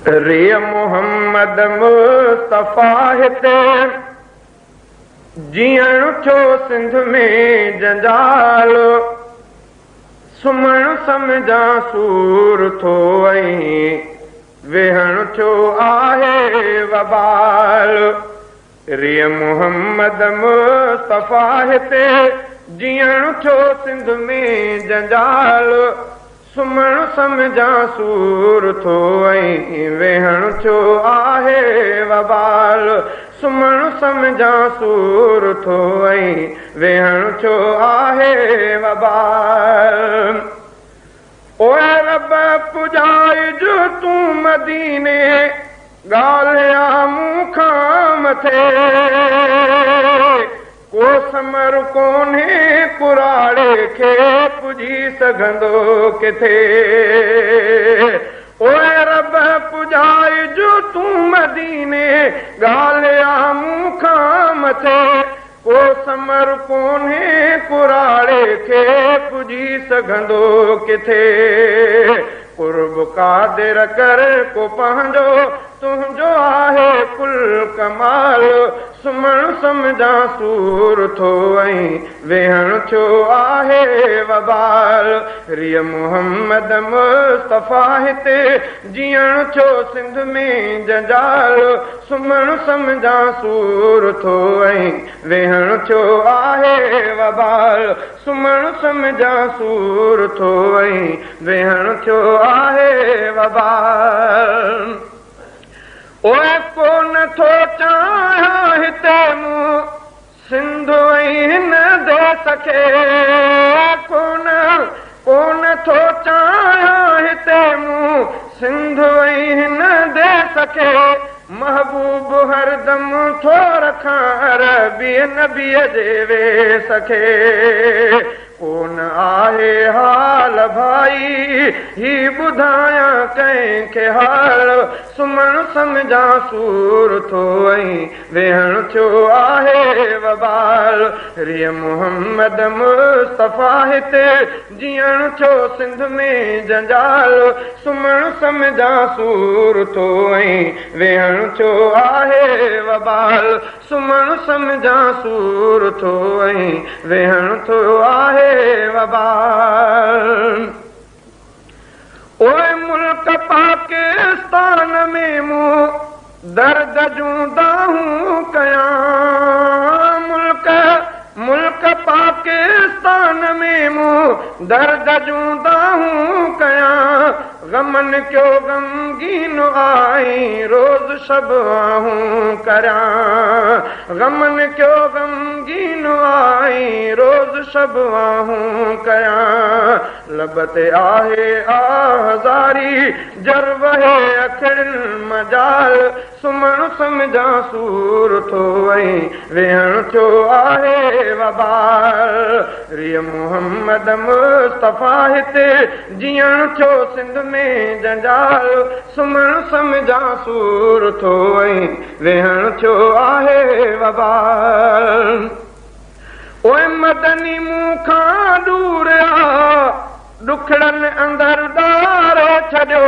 रिय मोहम्मद मुस्तफ़ा हिते जीअण छो सिंध में जंजाल सुम्हण सम्झा सूर थो ऐं वेहण छो आहे वबाल। रिय मोहम्मद मुस्तफ़ा हिते जीअण छो सिंध में जंजाल सुम्हण सम्झा सूर थो ऐं वेहण छो आहे वबाल। सुम्हण सम्झा सूर थो ऐं वेहण छो आहे वबाल। ओए रब पुॼाइजो तूं मदीने ॻाल्हिया मूंखां मथे को समर कोन्हे कुराड़े खे पुॼी सघंदो किथे। ओए रब पुॼाइजो तूं मदीने ॻाल्हिया मूंखां मथे को समर कोन्हे कुराड़े खे पुॼी सघंदो किथे। कुर्ब कादिर कर को पंहिंजो तुंहिंजो आहे कुल कमाल। सुम्हण सम्झा सूर थो ऐं वेहण छो आहे वबाल। रिय मोहम्मद मुस्तफ़ा हिते जीअण छो सिंध में जंजाल सुम्हण सम्झा सूर थो ऐं वेहण छो आहे वबाल। सुम्हण सम्झा सूर थो ऐं वेहण छो आहे वबाल। ओए को नथो चाहियां हिते मूं सिंध ऐं न दे सके को नथो चाहियां हिते मूं सिंध ऐं न दे सके। महबूब हरदम थो रखां अरबी नबीअ जे वे सके। कोन आहे हाल भाई ही ॿुधायां कंहिंखे हाल। सुम्हण सम्झा सूर थो ऐं वेहण छो आहे वबाल। रिय मोहम्मद मुस्तफ़ा हिते जीअण छो सिंध में जंजाल सुम्हण सम्झा सूर थो ऐं वेहण छो आहे वबाल। सुम्हण सम्झा सूर थो ऐं वेहण थो आहे वबाल। ओए मुल्क पाकिस्तान में मूं दर्द जूं दाहूं कयां। मुल्क पाकिस्तान में मूं दर्द जूं दाहूं कयां। गमन क्यो गमगीन आई रोज़ शब आहूं करां। गमन क्यो गमगीन आई रोज़ शब आहूं कयां। लब ते आहे आज़ारी जर वहे अखिड़िन मजाल। सुम्हण सम्झा सूर थो ऐं वेहण छो आहे वबाल। रिय मोहम्मद मुस्तफ़ा हिते जीअण छो सिंध में जंजाल सुम्हण सम्झा सूर थो ऐं वेहण छो आहे वबाल। ओए मदनी मूंखां दूर आ ॾुखड़नि अंदर ॾारे छॾियो।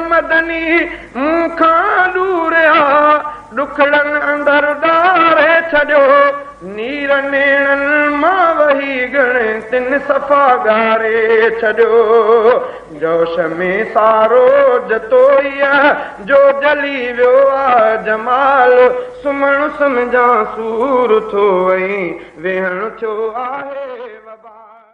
मदनी मूंखां दूर आ ॾुखड़नि अंदर ॾारे छॾियो। नीर नेणनि मां वही गणतिन सफ़ा ॻारे छॾियो। जोश में सारो जतोईअ जो जली वियो आ जमाल। सुम्हण सम्झा सूर थो ऐं वेहण छो आहे वबाल।